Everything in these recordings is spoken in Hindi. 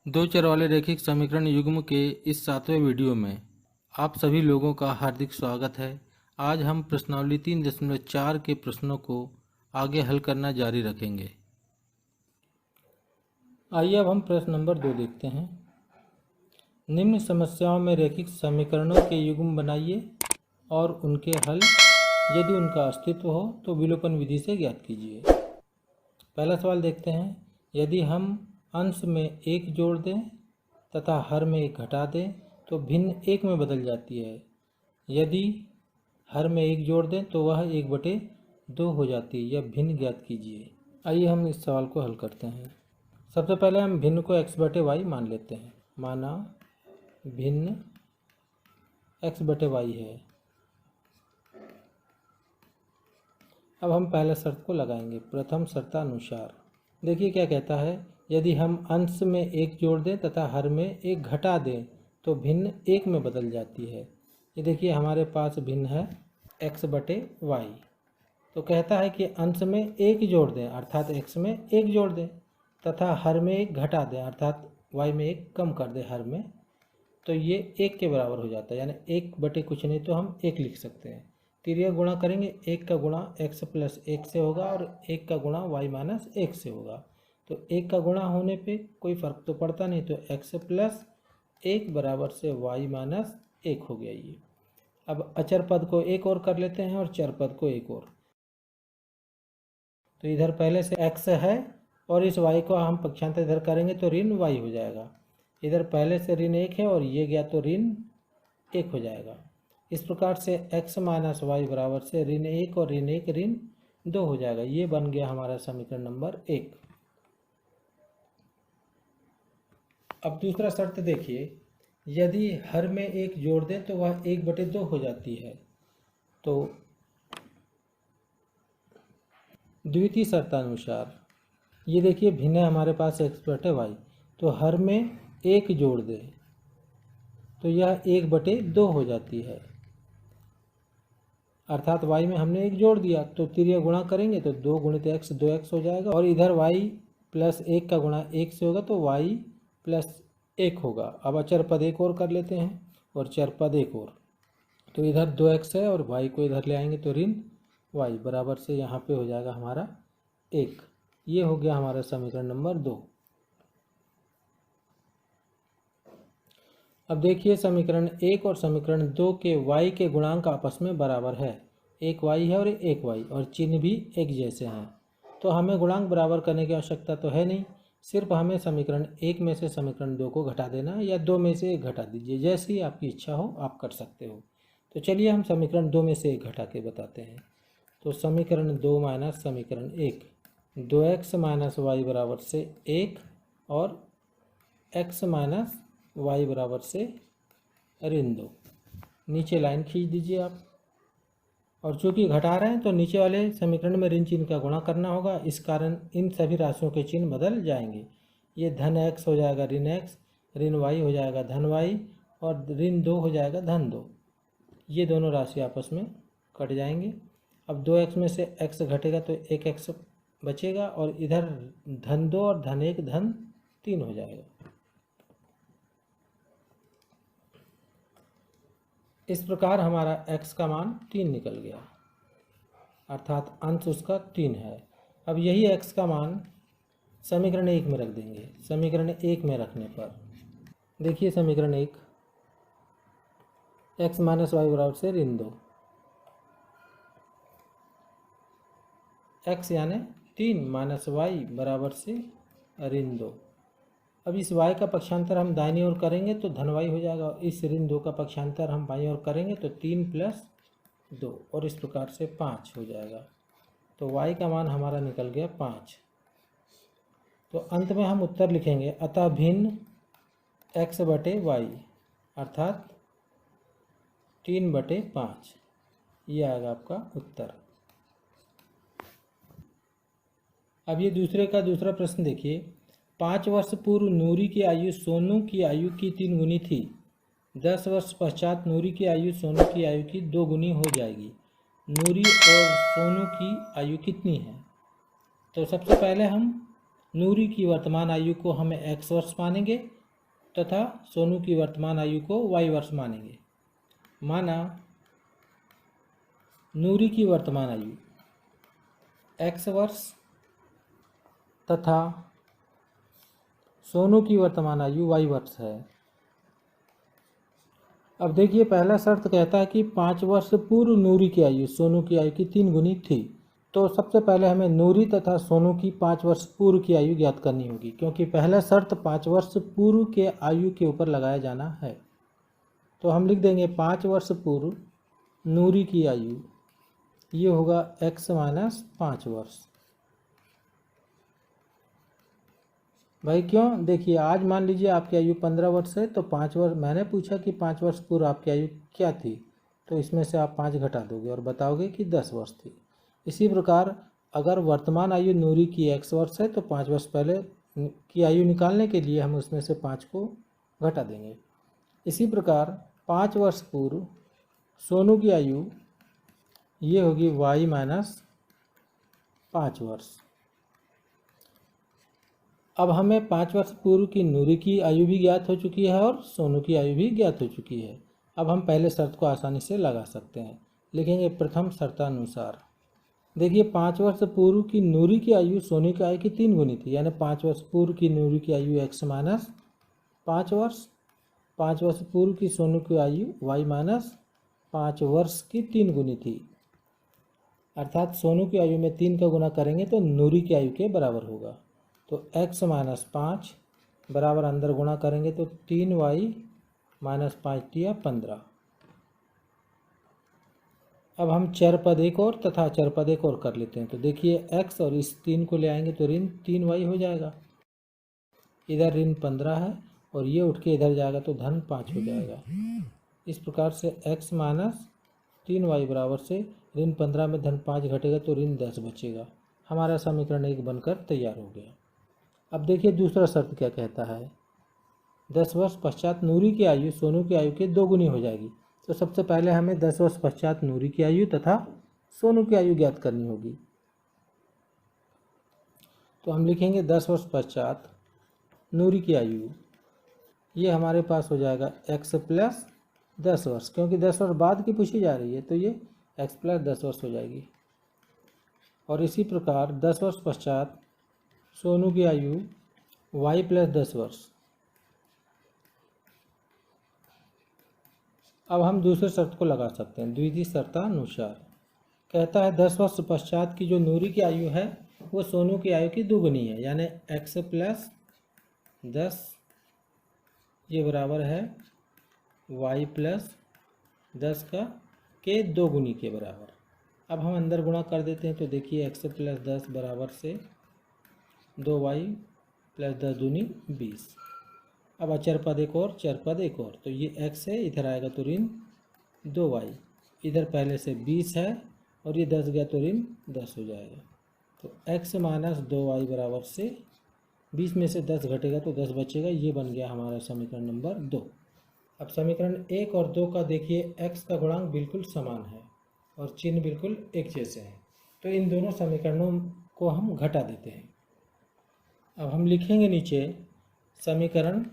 दो चर वाले रैखिक समीकरण युग्म के इस 7वें वीडियो में आप सभी लोगों का हार्दिक स्वागत है। आज हम प्रश्नावली 3.4 के प्रश्नों को आगे हल करना जारी रखेंगे। आइए अब हम प्रश्न नंबर 2 देखते हैं। निम्न समस्याओं में रैखिक समीकरणों के युग्म बनाइए और उनके हल यदि उनका अस्तित्व हो तो विलोपन विधि से ज्ञात कीजिए। पहला सवाल देखते हैं। यदि हम अंश में 1 जोड़ दें तथा हर में 1 घटा दें तो भिन्न 1 में बदल जाती है। यदि हर में 1 जोड़ दें तो वह 1/2 हो जाती है। यह भिन्न ज्ञात कीजिए। आइए हम इस सवाल को हल करते हैं। सबसे पहले हम भिन्न को x/y मान लेते हैं। माना भिन्न x/y है। अब हम पहले शर्त को लगाएंगे। प्रथम शर्तानुसार देखिए क्या कहता है। यदि हम अंश में 1 जोड़ दें तथा हर में 1 घटा दें तो भिन्न 1 में बदल जाती है। ये देखिए हमारे पास भिन्न है x/y। तो कहता है कि अंश में 1 जोड़ दें अर्थात x में 1 जोड़ दें तथा हर में 1 घटा दें अर्थात y में 1 कम कर दें हर में, तो ये 1 के बराबर हो जाता है। यानी 1 कुछ नहीं तो हम 1 लिख सकते हैं। तिर्यक गुणा करेंगे। 1 का गुणा x + 1 से होगा और 1 का गुणा y - 1 से होगा। तो 1 का गुणा होने पे कोई फ़र्क तो पड़ता नहीं, तो x + 1 बराबर से y - 1 हो गया ये। अब अचर पद को एक और कर लेते हैं और चर पद को एक और। तो इधर पहले से x है और इस y को हम पक्षांतर इधर करेंगे तो ऋण y हो जाएगा। इधर पहले से ऋण 1 है और ये गया तो ऋण 1 हो जाएगा। इस प्रकार से x - y बराबर से ऋण 1 और ऋण 1 ऋण 2 हो जाएगा। ये बन गया हमारा समीकरण नंबर 1। अब दूसरा शर्त देखिए। यदि हर में 1 जोड़ दें तो वह 1/2 हो जाती है। तो द्वितीय शर्तानुसार ये देखिए भिन्न है हमारे पास x/y। तो हर में 1 जोड़ दें तो यह 1/2 हो जाती है अर्थात y में हमने 1 जोड़ दिया तो तिर्यक गुणा करेंगे तो 2 × x 2x हो जाएगा और इधर y + 1 का गुणा 1 से होगा तो y + 1 होगा। अब अचर पद एक और कर लेते हैं और चर पद एक और। तो इधर 2x है और y को इधर ले आएंगे तो ऋण y बराबर से यहाँ पे हो जाएगा हमारा 1। ये हो गया हमारा समीकरण नंबर 2। अब देखिए समीकरण 1 और समीकरण 2 के y के गुणांक आपस में बराबर है। एक y है और एक y और चिन्ह भी एक जैसे हैं। तो हमें गुणांक बराबर करने की आवश्यकता तो है नहीं, सिर्फ हमें समीकरण 1 में से समीकरण 2 को घटा देना है या 2 में से 1 घटा दीजिए। जैसी आपकी इच्छा हो आप कर सकते हो। तो चलिए हम समीकरण 2 में से 1 घटा के बताते हैं। तो समीकरण 2 - समीकरण 1 2x - y बराबर से 1 और x - y बराबर से ऋण 2। नीचे लाइन खींच दीजिए आप। और चूंकि घटा रहे हैं तो नीचे वाले समीकरण में ऋण चिन्ह का गुणा करना होगा। इस कारण इन सभी राशियों के चिन्ह बदल जाएंगे। ये धन x हो जाएगा ऋण x, ऋण y हो जाएगा धन y और ऋण 2 हो जाएगा धन 2। ये दोनों राशि आपस में कट जाएंगे। अब 2x में से x घटेगा तो 1x बचेगा और इधर धन 2 और धन 1 धन 3 हो जाएगा। इस प्रकार हमारा x का मान 3 निकल गया अर्थात अंश उसका 3 है। अब यही x का मान समीकरण 1 में रख देंगे। समीकरण 1 में रखने पर देखिए समीकरण 1 x - y बराबर से ऋण 2 x यानी 3 - y बराबर से ऋण 2। अब इस y का पक्षांतर हम दाहिनी ओर करेंगे तो धन y हो जाएगा और इस ऋण 2 का पक्षांतर हम बाईं ओर करेंगे तो 3 + 2 और इस प्रकार से 5 हो जाएगा। तो y का मान हमारा निकल गया 5। तो अंत में हम उत्तर लिखेंगे। अतः भिन्न x/y अर्थात 3/5। ये आएगा आपका उत्तर। अब ये दूसरे का दूसरा प्रश्न देखिए। 5 वर्ष पूर्व नूरी की आयु सोनू की आयु की 3 गुनी थी। 10 वर्ष पश्चात नूरी की आयु सोनू की आयु की 2 गुनी हो जाएगी। नूरी और सोनू की आयु कितनी है? तो सबसे पहले हम नूरी की वर्तमान आयु को हम x वर्ष मानेंगे तथा सोनू की वर्तमान आयु को y वर्ष मानेंगे। माना नूरी की वर्तमान आयु x वर्ष तथा सोनू की वर्तमान आयु y वर्ष है। अब देखिए, पहला शर्त कहता है कि 5 वर्ष पूर्व नूरी की आयु सोनू की आयु की 3 गुनी थी। तो सबसे पहले हमें नूरी तथा सोनू की 5 वर्ष पूर्व की आयु ज्ञात करनी होगी, क्योंकि पहला शर्त 5 वर्ष पूर्व के आयु के ऊपर लगाया जाना है। तो हम लिख देंगे 5 वर्ष पूर्व नूरी की आयु, ये होगा x माइनस 5 वर्ष। भाई क्यों? देखिए, आज मान लीजिए आपकी आयु 15 वर्ष है, तो 5 वर्ष, मैंने पूछा कि 5 वर्ष पूर्व आपकी आयु क्या थी, तो इसमें से आप 5 घटा दोगे और बताओगे कि 10 वर्ष थी। इसी प्रकार अगर वर्तमान आयु नूरी की x वर्ष है, तो 5 वर्ष पहले की आयु निकालने के लिए हम उसमें से 5 को घटा देंगे। इसी प्रकार 5 वर्ष पूर्व सोनू की आयु, ये होगी y माइनस 5 वर्ष। अब हमें 5 वर्ष पूर्व की नूरी की आयु भी ज्ञात हो चुकी है और सोनू की आयु भी ज्ञात हो चुकी है। अब हम पहले शर्त को आसानी से लगा सकते हैं। लिखेंगे प्रथम शर्तानुसार। देखिए, 5 वर्ष पूर्व की नूरी की आयु सोनू की आयु की 3 गुनी थी, यानी 5 वर्ष पूर्व की नूरी की आयु x माइनस 5 वर्ष, 5 वर्ष पूर्व की सोनू की आयु y माइनस 5 वर्ष की 3 गुनी थी। अर्थात सोनू की आयु में 3 का गुना करेंगे तो नूरी की आयु के बराबर होगा। तो x माइनस 5 बराबर अंदर गुणा करेंगे तो 3y माइनस 5 दिया 15। अब हम चर पद एक और तथा चर पद एक और कर लेते हैं। तो देखिए, x और इस 3 को ले आएंगे तो ऋण 3y हो जाएगा। इधर ऋण 15 है और ये उठ के इधर जाएगा तो धन 5 हो जाएगा। इस प्रकार से x माइनस 3y बराबर से ऋण 15 में धन 5 घटेगा तो ऋण 10 बचेगा। हमारा समीकरण 1 बनकर तैयार हो गया। अब देखिए दूसरा शर्त क्या कहता है। 10 वर्ष पश्चात नूरी की आयु सोनू की आयु के 2 गुनी हो जाएगी। तो सबसे पहले हमें 10 वर्ष पश्चात नूरी की आयु तथा सोनू की आयु ज्ञात करनी होगी। तो हम लिखेंगे 10 वर्ष पश्चात नूरी की आयु, ये हमारे पास हो जाएगा x प्लस 10 वर्ष, क्योंकि 10 वर्ष बाद की पूछी जा रही है तो ये x प्लस 10 वर्ष हो जाएगी। और इसी प्रकार 10 वर्ष पश्चात सोनू की आयु y प्लस 10 वर्ष। अब हम दूसरे शर्त को लगा सकते हैं द्वितीय शर्तानुसार। कहता है 10 वर्ष पश्चात की जो नूरी की आयु है वो सोनू की आयु की 2 गुनी है, यानी x प्लस 10 ये बराबर है y प्लस 10 का के 2 गुनी के बराबर। अब हम अंदर गुणा कर देते हैं तो देखिए x प्लस 10 बराबर से 2y प्लस 10 दूनी 20। अब अचर पद एक और चर पद एक और, तो ये x है, इधर आएगा तो ऋण 2y, इधर पहले से 20 है और ये 10 गया तो ऋण 10 हो जाएगा। तो x माइनस 2y बराबर से 20 में से 10 घटेगा तो 10 बचेगा। ये बन गया हमारा समीकरण नंबर 2। अब समीकरण 1 और 2 का देखिए, x का गुणांक बिल्कुल समान है और चिन्ह बिल्कुल एक जैसे हैं, तो इन दोनों समीकरणों को हम घटा देते हैं। अब हम लिखेंगे नीचे समीकरण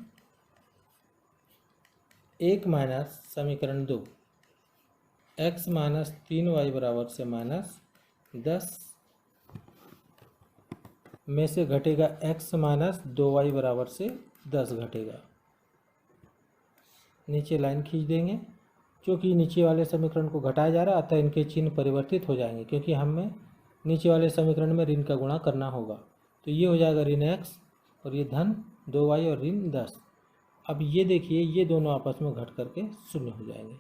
1 माइनस समीकरण 2, x माइनस 3y बराबर से माइनस 10 में से घटेगा x माइनस 2y बराबर से 10 घटेगा। नीचे लाइन खींच देंगे, क्योंकि नीचे वाले समीकरण को घटाया जा रहा है अतः इनके चिन्ह परिवर्तित हो जाएंगे, क्योंकि हमें नीचे वाले समीकरण में ऋण का गुणा करना होगा। तो ये हो जाएगा ऋण x और ये धन 2y और ऋण 10। अब ये देखिए, ये दोनों आपस में घट करके शून्य हो जाएंगे।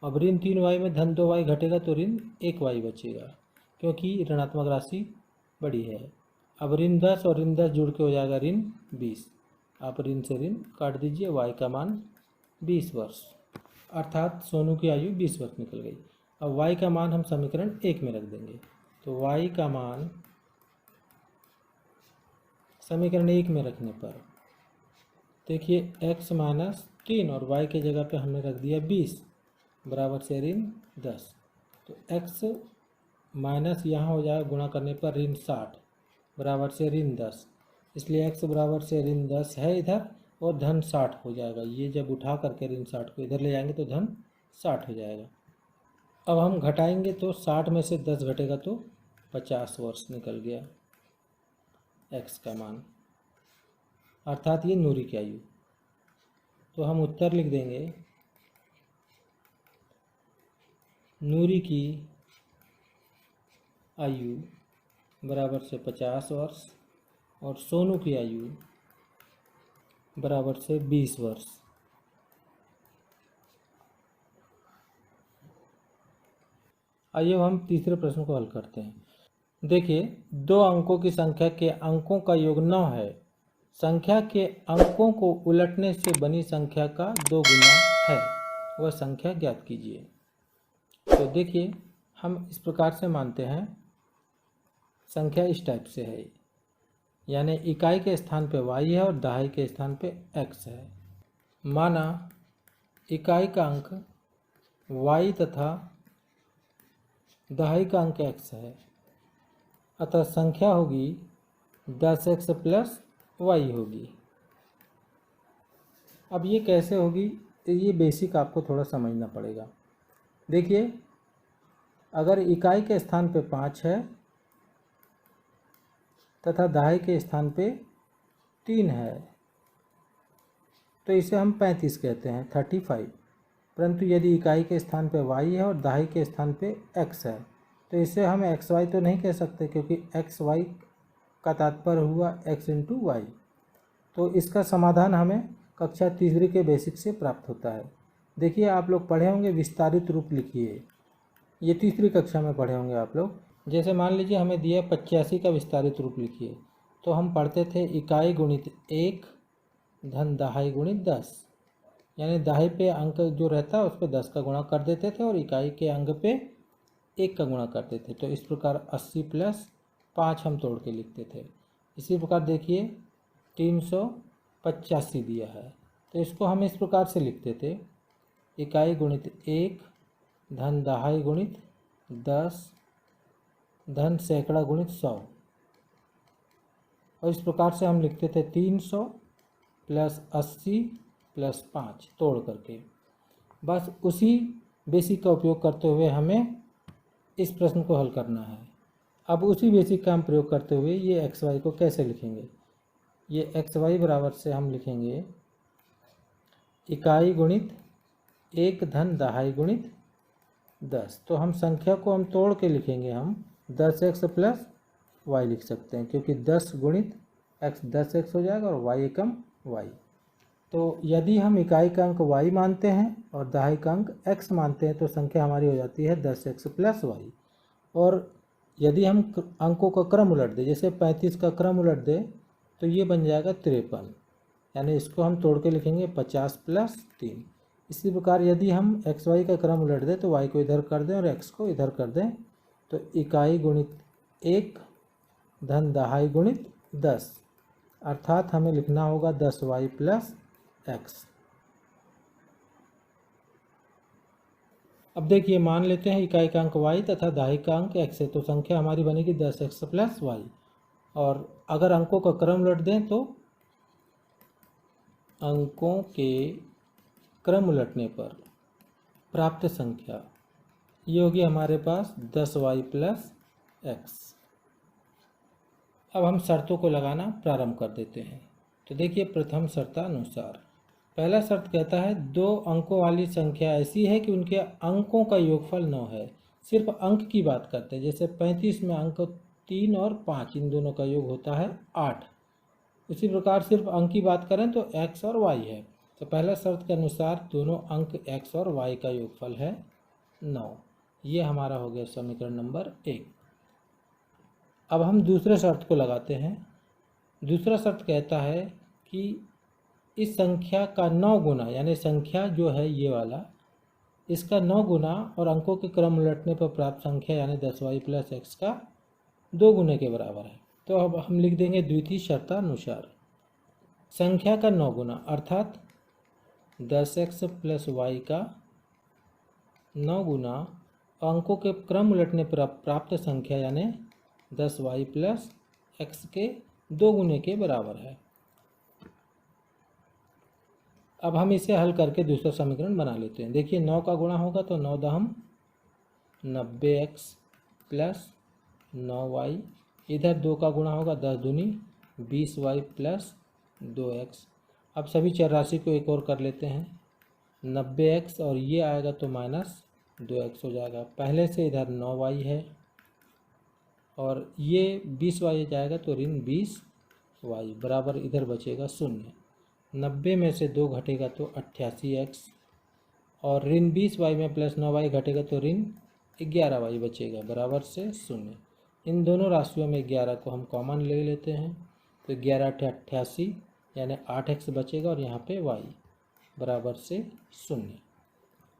अब ऋण 3y में धन 2y घटेगा तो ऋण 1y बचेगा, क्योंकि ऋणात्मक राशि बड़ी है। अब ऋण 10 और ऋण 10 जुड़ के हो जाएगा ऋण 20। आप ऋण से ऋण काट दीजिए, y का मान 20 वर्ष, अर्थात सोनू की आयु 20 वर्ष निकल गई। अब y का मान हम समीकरण 1 में रख देंगे। तो y का मान समीकरण 1 में रखने पर देखिए x माइनस 3 और y के जगह पे हमने रख दिया 20 बराबर से ऋण 10। तो x माइनस यहाँ हो जाएगा गुणा करने पर ऋण 60 बराबर से ऋण 10। इसलिए x बराबर से ऋण 10 है इधर और धन 60 हो जाएगा। ये जब उठा करके ऋण 60 को इधर ले जाएंगे तो धन 60 हो जाएगा। अब हम घटाएंगे तो 60 में से 10 घटेगा तो 50 वर्ष निकल गया x का मान, अर्थात ये नूरी की आयु। तो हम उत्तर लिख देंगे नूरी की आयु बराबर से 50 वर्ष और सोनू की आयु बराबर से 20 वर्ष। आइए हम तीसरे प्रश्न को हल करते हैं। देखिए, दो अंकों की संख्या के अंकों का योग 9 है। संख्या के अंकों को उलटने से बनी संख्या का 2 गुना है, वह संख्या ज्ञात कीजिए। तो देखिए, हम इस प्रकार से मानते हैं, संख्या इस टाइप से है, यानी इकाई के स्थान पे y है और दहाई के स्थान पे x है। माना इकाई का अंक y तथा दहाई का अंक x है, अतः संख्या होगी 10x प्लस y होगी। अब ये कैसे होगी, ये बेसिक आपको थोड़ा समझना पड़ेगा। देखिए, अगर इकाई के स्थान पे 5 है तथा दहाई के स्थान पे 3 है तो इसे हम 35 कहते हैं, 35। परंतु यदि इकाई के स्थान पे y है और दहाई के स्थान पे x है तो इसे हम xy तो नहीं कह सकते, क्योंकि xy का तात्पर्य हुआ x इंटू वाई। तो इसका समाधान हमें कक्षा तीसरी के बेसिक से प्राप्त होता है। देखिए, आप लोग पढ़े होंगे विस्तारित रूप लिखिए, ये तीसरी कक्षा में पढ़े होंगे आप लोग। जैसे मान लीजिए हमें दिया 85 का विस्तारित रूप लिखिए, तो हम पढ़ते थे इकाई गुणित 1 धन दहाई गुणित 10, यानी दहाई पे अंक जो रहता है उस पर 10 का गुणा कर देते थे और इकाई के अंक पे 1 का गुणा करते थे। तो इस प्रकार 80 प्लस 5 हम तोड़ के लिखते थे। इसी प्रकार देखिए 385 दिया है, तो इसको हम इस प्रकार से लिखते थे, इकाई गुणित 1 धन दहाई गुणित 10 धन सैकड़ा गुणित 100। और इस प्रकार से हम लिखते थे 300 प्लस 80 प्लस 5 तोड़ करके। बस उसी बेसिक का उपयोग करते हुए हमें इस प्रश्न को हल करना है। अब उसी बेसिक का हम प्रयोग करते हुए ये एक्स वाई को कैसे लिखेंगे। ये एक्स वाई बराबर से हम लिखेंगे इकाई गुणित 1 धन दहाई गुणित 10। तो हम संख्या को हम तोड़ के लिखेंगे, हम 10x प्लस वाई लिख सकते हैं, क्योंकि 10 गुणित x 10x हो जाएगा और y एकम y। तो यदि हम इकाई का अंक y मानते हैं और दहाई का अंक x मानते हैं तो संख्या हमारी हो जाती है 10x प्लस वाई। और यदि हम अंकों का क्रम उलट दें, जैसे 35 का क्रम उलट दें तो ये बन जाएगा 53, यानी इसको हम तोड़ के लिखेंगे 50 प्लस 3। इसी प्रकार यदि हम एक्स वाई का क्रम उलट दें तो y को इधर कर दें और x को इधर कर दें, तो इकाई गुणित 1 धन दहाई गुणित 10, अर्थात हमें लिखना होगा 10y प्लस x। अब देखिए, मान लेते हैं इकाई का अंक y तथा दहाई का अंक x है, तो संख्या हमारी बनेगी 10x प्लस वाई। और अगर अंकों का क्रम उलट दें तो अंकों के क्रम उलटने पर प्राप्त संख्या ये होगी हमारे पास 10y प्लस x। अब हम शर्तों को लगाना प्रारंभ कर देते हैं। तो देखिए, प्रथम शर्तानुसार पहला शर्त कहता है 2 अंकों वाली संख्या ऐसी है कि उनके अंकों का योगफल 9 है। सिर्फ अंक की बात करते हैं, जैसे 35 में अंक 3 और 5 इन दोनों का योग होता है 8। उसी प्रकार सिर्फ अंक की बात करें तो x और y है। तो पहला शर्त के अनुसार दोनों अंक x और y का योगफल है 9। ये हमारा हो गया समीकरण नंबर 1। अब हम दूसरे शर्त को लगाते हैं। दूसरा शर्त कहता है कि इस संख्या का 9 गुना, यानी संख्या जो है ये वाला, इसका 9 गुना और अंकों के क्रम उलटने पर प्राप्त संख्या यानी 10y प्लस x का 2 गुने के बराबर है। तो अब हम लिख देंगे द्वितीय शर्तानुसार संख्या का 9 गुना अर्थात 10x प्लस y का 9 गुना अंकों के क्रम उलटने पर प्राप्त संख्या यानी 10y प्लस x के 2 गुने के बराबर है। अब हम इसे हल करके दूसरा समीकरण बना लेते हैं। देखिए 9 का गुणा होगा तो 9 दहम 90x प्लस 9y, इधर 2 का गुणा होगा 10 दूनी 20y प्लस 2x। अब सभी चर राशि को एक और कर लेते हैं। 90x और ये आएगा तो माइनस 2x हो जाएगा। पहले से इधर 9y है और ये 20y जाएगा तो ऋण 20y बराबर इधर बचेगा 0। 90 में से 2 घटेगा तो 88x और ऋण 20y में प्लस 9y घटेगा तो ऋण 11y बचेगा बराबर से 0। इन दोनों राशियों में 11 को हम कॉमन ले लेते हैं तो 11 × 88 यानी 8x बचेगा और यहाँ पे y बराबर से 0।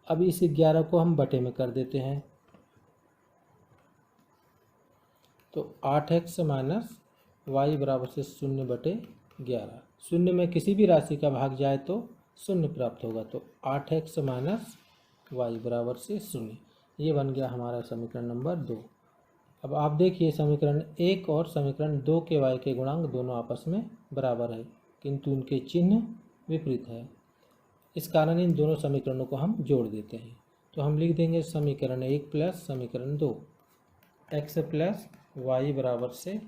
अब इस 11 को हम बटे में कर देते हैं तो 8x माइनस y बराबर से 0 बटे 11। 0 में किसी भी राशि का भाग जाए तो 0 प्राप्त होगा तो 8x माइनस y बराबर से 0। ये बन गया हमारा समीकरण नंबर 2। अब आप देखिए समीकरण 1 और समीकरण 2 के y के गुणांक दोनों आपस में बराबर है किंतु उनके चिन्ह विपरीत है। इस कारण इन दोनों समीकरणों को हम जोड़ देते हैं तो हम लिख देंगे समीकरण 1 प्लस समीकरण 2, x प्लस y बराबर से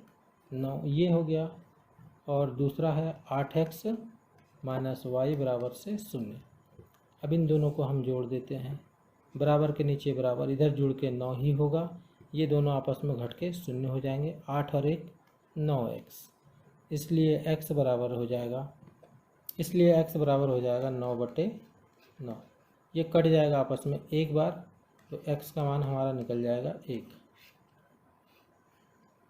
9 ये हो गया और दूसरा है 8x माइनस y बराबर से 0। अब इन दोनों को हम जोड़ देते हैं, बराबर के नीचे बराबर, इधर जुड़ के 9 ही होगा, ये दोनों आपस में घट के 0 हो जाएंगे। 8 और 1 9x, इसलिए x बराबर हो जाएगा 9 बटे 9। ये कट जाएगा आपस में एक बार तो x का मान हमारा निकल जाएगा 1।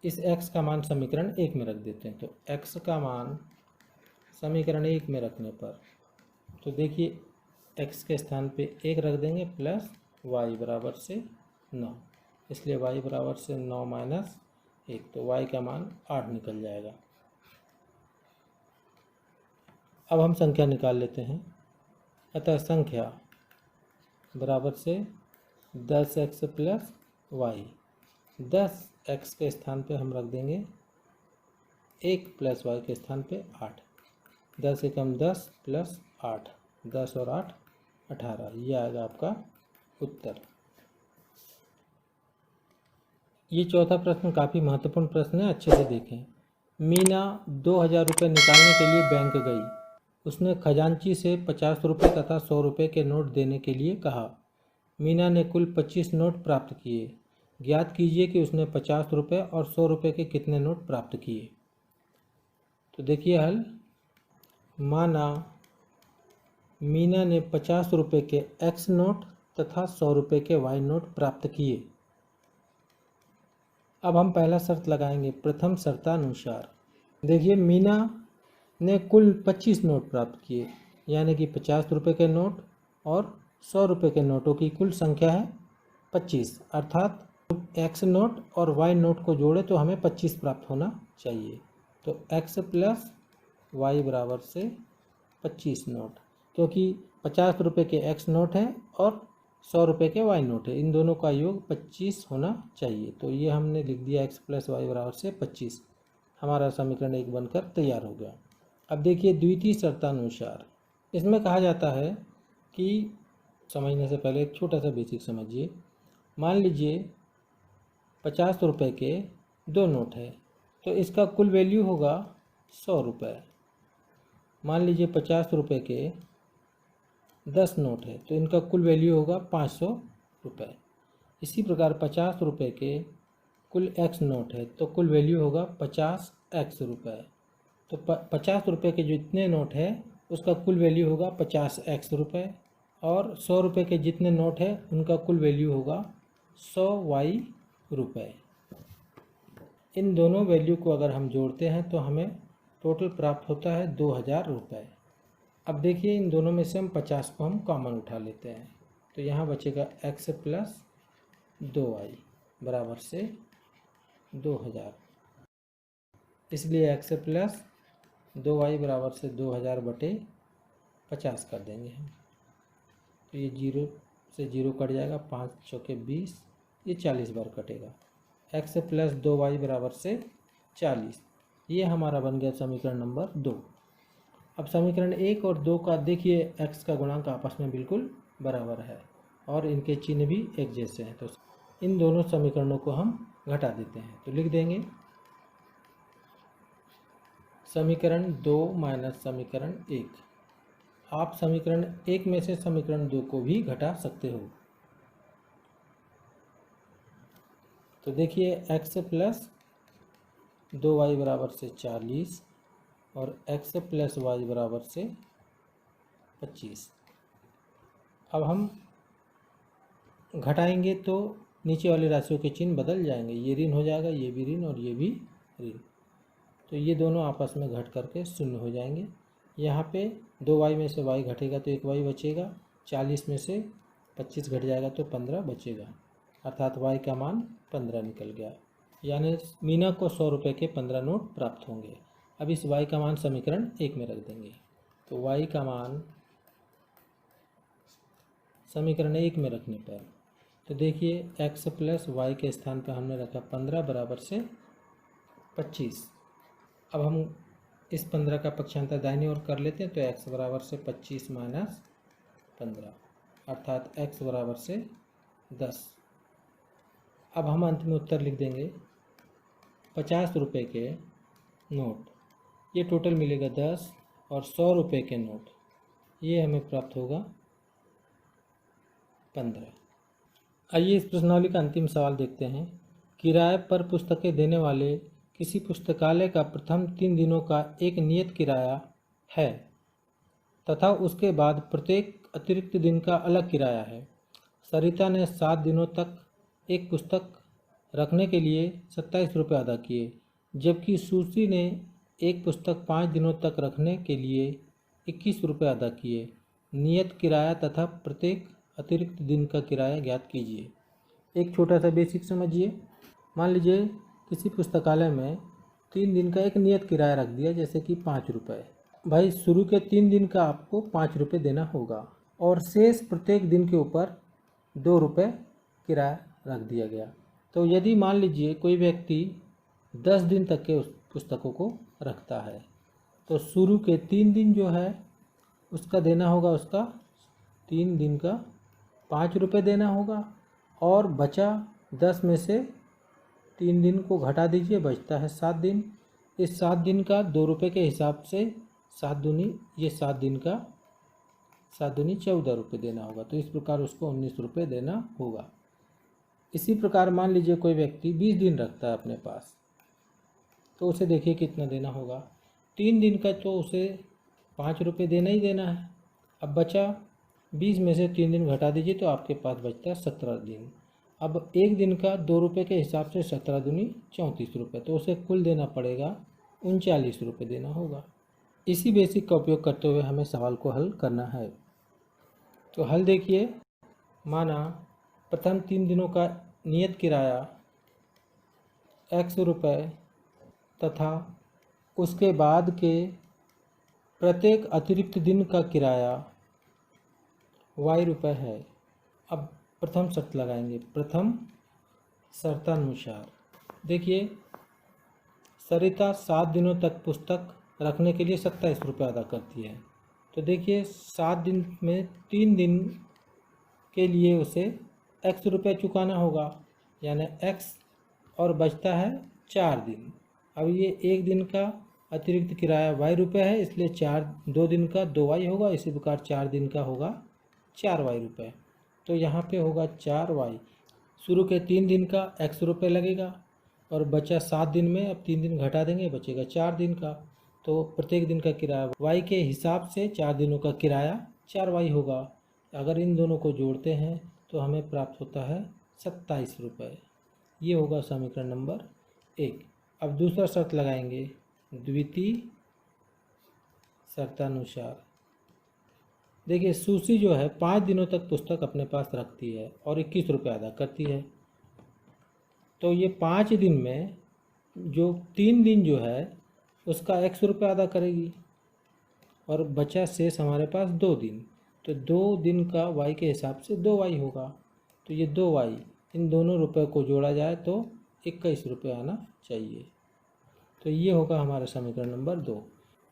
इस x का मान समीकरण 1 में रख देते हैं तो x का मान समीकरण 1 में रखने पर तो देखिए x के स्थान पे 1 रख देंगे प्लस y बराबर से 9, इसलिए y बराबर से 9 माइनस 1 तो y का मान 8 निकल जाएगा। अब हम संख्या निकाल लेते हैं। अतः संख्या बराबर से 10x प्लस y, 10x के स्थान पे हम रख देंगे 1 प्लस y के स्थान पे 8, 10 एकम 10 प्लस 8, 10 और 8 18, ये आएगा आपका उत्तर। ये चौथा प्रश्न काफ़ी महत्वपूर्ण प्रश्न है, अच्छे से देखें। मीना 2000 रुपये निकालने के लिए बैंक गई। उसने खजांची से 50 रुपये तथा 100 रुपये के नोट देने के लिए कहा। मीना ने कुल 25 नोट प्राप्त किए। ज्ञात कीजिए कि उसने 50 रुपये और 100 रुपये के कितने नोट प्राप्त किए। तो देखिए हल, माना मीना ने 50 रुपये के x नोट तथा 100 रुपये के y नोट प्राप्त किए। अब हम पहला शर्त लगाएंगे प्रथम शर्तानुसार। देखिए मीना ने कुल 25 नोट प्राप्त किए, यानी कि 50 रुपये के नोट और 100 रुपये के नोटों की कुल संख्या है 25, अर्थात x नोट और y नोट को जोड़े तो हमें 25 प्राप्त होना चाहिए। तो x प्लस y बराबर से 25 नोट, क्योंकि 50 रुपये के x नोट है और 100 रुपये के y नोट है, इन दोनों का योग 25 होना चाहिए। तो ये हमने लिख दिया x प्लस y बराबर से 25। हमारा समीकरण 1 बनकर तैयार हो गया। अब देखिए द्वितीय शर्तानुसार, इसमें कहा जाता है कि समझने से पहले एक छोटा सा बेसिक समझिए। मान लीजिए 50 रुपये के 2 नोट है तो इसका कुल वैल्यू होगा 100 रुपये। मान लीजिए 50 रुपये के 10 नोट है तो इनका कुल वैल्यू होगा 500 रुपये। इसी प्रकार 50 रुपये के कुल x नोट है तो कुल वैल्यू होगा 50x रुपये। तो 50 रुपये के जितने नोट है उसका कुल वैल्यू होगा 50x रुपये और 100 रुपये के जितने नोट है उनका कुल वैल्यू होगा 100y रुपये। इन दोनों वैल्यू को अगर हम जोड़ते हैं तो हमें टोटल प्राप्त होता है 2000 रुपये। अब देखिए इन दोनों में से हम 50 को हम कॉमन उठा लेते हैं तो यहाँ बचेगा x प्लस 2y बराबर से 2000, इसलिए x प्लस 2y बराबर से 2000 बटे 50 कर देंगे हम। तो ये 0 से 0 कट जाएगा, 5 चौके 20, ये 40 बार कटेगा। x प्लस 2y बराबर से 40, ये हमारा बन गया समीकरण नंबर 2। अब समीकरण 1 और 2 का देखिए, x का गुणांक आपस में बिल्कुल बराबर है और इनके चिन्ह भी एक जैसे हैं, तो इन दोनों समीकरणों को हम घटा देते हैं। तो लिख देंगे समीकरण 2 माइनस समीकरण 1। आप समीकरण 1 में से समीकरण 2 को भी घटा सकते हो। तो देखिए x प्लस 2y बराबर से 40 और x प्लस y बराबर से 25। अब हम घटाएंगे तो नीचे वाली राशियों के चिन्ह बदल जाएंगे, ये ऋण हो जाएगा, ये भी ऋण और ये भी ऋण, तो ये दोनों आपस में घट करके शून्य हो जाएंगे। यहाँ पे 2y में से y घटेगा तो 1y बचेगा, 40 में से 25 घट जाएगा तो 15 बचेगा, अर्थात y का मान 15 निकल गया। यानी मीना को 100 रुपये के 15 नोट प्राप्त होंगे। अब इस y का मान समीकरण 1 में रख देंगे। तो y का मान समीकरण 1 में रखने पर तो देखिए x प्लस वाई के स्थान पर हमने रखा 15 बराबर से 25। अब हम इस 15 का पक्षांतर दाहिनी ओर कर लेते हैं तो x बराबर से 25 माइनस 15 अर्थात x बराबर से 10। अब हम अंत में उत्तर लिख देंगे 50 रुपये के नोट, ये टोटल मिलेगा 10 और 100 रुपये के नोट, ये हमें प्राप्त होगा 15। आइए इस प्रश्नावली का अंतिम सवाल देखते हैं। किराए पर पुस्तकें देने वाले किसी पुस्तकालय का प्रथम 3 दिनों का एक नियत किराया है तथा उसके बाद प्रत्येक अतिरिक्त दिन का अलग किराया है। सरिता ने 7 दिनों तक एक पुस्तक रखने के लिए 27 रुपये अदा किए, जबकि सुश्री ने एक पुस्तक 5 दिनों तक रखने के लिए 21 रुपये अदा किए। नियत किराया तथा प्रत्येक अतिरिक्त दिन का किराया ज्ञात कीजिए। एक छोटा सा बेसिक समझिए। मान लीजिए किसी पुस्तकालय में 3 दिन का एक नियत किराया रख दिया, जैसे कि 5 रुपये। भाई शुरू के 3 दिन का आपको 5 रुपये देना होगा और शेष प्रत्येक दिन के ऊपर 2 रुपये किराया रख दिया गया। तो यदि मान लीजिए कोई व्यक्ति 10 दिन तक के उस पुस्तकों को रखता है तो शुरू के 3 दिन जो है उसका देना होगा, उसका 3 दिन का 5 रुपये देना होगा और बचा 10 में से 3 दिन को घटा दीजिए, बचता है 7 दिन। इस 7 दिन का 2 रुपये के हिसाब से 7 दूनी, ये 7 दिन का 7 दूनी 14 रुपये देना होगा, तो इस प्रकार उसको 19 रुपये देना होगा। इसी प्रकार मान लीजिए कोई व्यक्ति 20 दिन रखता है अपने पास, तो उसे देखिए कितना देना होगा। 3 दिन का तो उसे 5 रुपये देना ही देना है। अब बचा 20 में से 3 दिन घटा दीजिए तो आपके पास बचता है 17 दिन। अब एक दिन का 2 रुपये के हिसाब से 17 दूनी 34 रुपये, तो उसे कुल देना पड़ेगा 39 रुपये देना होगा। इसी बेसिक का उपयोग करते हुए हमें सवाल को हल करना है। तो हल देखिए, माना प्रथम 3 दिनों का नियत किराया x रुपये तथा उसके बाद के प्रत्येक अतिरिक्त दिन का किराया y रुपये है। अब प्रथम शर्त लगाएंगे। प्रथम शर्तानुसार देखिए, सरिता 7 दिनों तक पुस्तक रखने के लिए 27 रुपये अदा करती है, तो देखिए 7 दिन में 3 दिन के लिए उसे x रुपये चुकाना होगा, यानी x, और बचता है 4 दिन। अब ये एक दिन का अतिरिक्त किराया y रुपये है, इसलिए 2 दिन का 2y होगा, इसी प्रकार 4 दिन का होगा 4y रुपये। तो यहाँ पे होगा 4y। शुरू के 3 दिन का x रुपये लगेगा और बचा 7 दिन में, अब 3 दिन घटा देंगे, बचेगा 4 दिन का, तो प्रत्येक दिन का किराया y के हिसाब से 4 दिनों का किराया 4y होगा। अगर इन दोनों को जोड़ते हैं तो हमें प्राप्त होता है 27 रुपये। ये होगा समीकरण नंबर 1। अब दूसरा शर्त लगाएंगे, द्वितीय शर्तानुसार। देखिए सुश्री जो है 5 दिनों तक पुस्तक अपने पास रखती है और 21 रुपये अदा करती है, तो ये 5 दिन में जो 3 दिन जो है उसका x रुपये अदा करेगी और बचा शेष हमारे पास 2 दिन, तो 2 दिन का y के हिसाब से 2y होगा, तो ये 2y, इन दोनों रुपये को जोड़ा जाए तो 21 रुपये आना चाहिए। तो ये होगा हमारा समीकरण नंबर 2।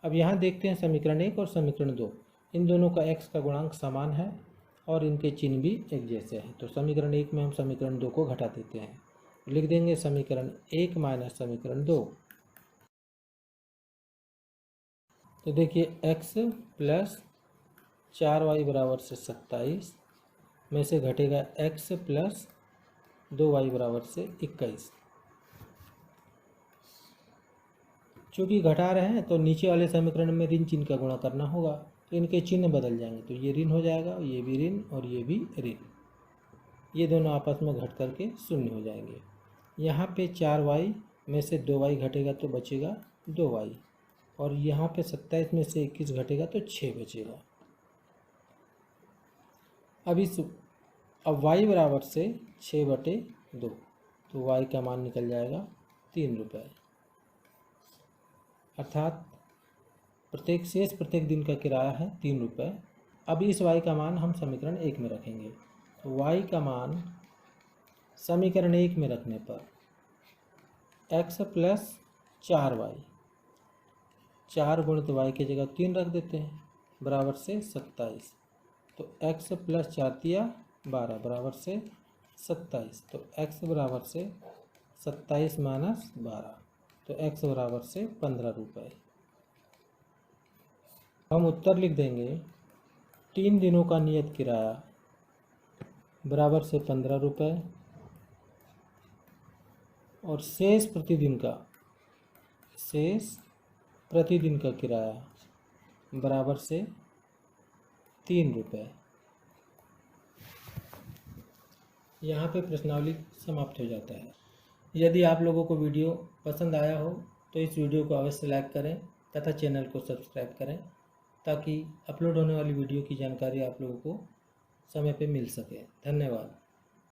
अब यहाँ देखते हैं समीकरण 1 और समीकरण 2, इन दोनों का x का गुणांक समान है और इनके चिन्ह भी एक जैसे हैं। तो समीकरण 1 में हम समीकरण 2 को घटा देते हैं, लिख देंगे समीकरण 1 माइनस समीकरण 2। तो देखिए x प्लस 4y बराबर से 27 में से घटेगा x प्लस 2y बराबर से 21। चूँकि घटा रहे हैं तो नीचे वाले समीकरण में ऋण चिन्ह का गुणा करना होगा, तो इनके चिन्ह बदल जाएंगे। तो ये ऋण हो जाएगा, ये भी ऋण और ये भी ऋण, ये दोनों आपस में घट करके शून्य हो जाएंगे। यहाँ पे 4y में से 2y घटेगा तो बचेगा 2y, और यहाँ पे 27 में से 21 घटेगा तो 6 बचेगा। अब y बराबर से 6/2, तो y का मान निकल जाएगा 3 रुपये, अर्थात प्रत्येक दिन का किराया है 3 रुपये। अब इस y का मान हम समीकरण 1 में रखेंगे, तो y का मान समीकरण 1 में रखने पर x प्लस 4y, 4 गुणित y की जगह 3 रख देते हैं, बराबर से 27। तो x प्लस 4 तिया 12 बराबर से 27। तो x बराबर से 27 माइनस 12, तो x बराबर से 15 रुपये। हम उत्तर लिख देंगे 3 दिनों का नियत किराया बराबर से 15 रुपये, और शेष प्रतिदिन का किराया बराबर से 3 रुपये। यहाँ पे प्रश्नावली समाप्त हो जाता है। यदि आप लोगों को वीडियो पसंद आया हो तो इस वीडियो को अवश्य लाइक करें तथा चैनल को सब्सक्राइब करें, ताकि अपलोड होने वाली वीडियो की जानकारी आप लोगों को समय पे मिल सके। धन्यवाद।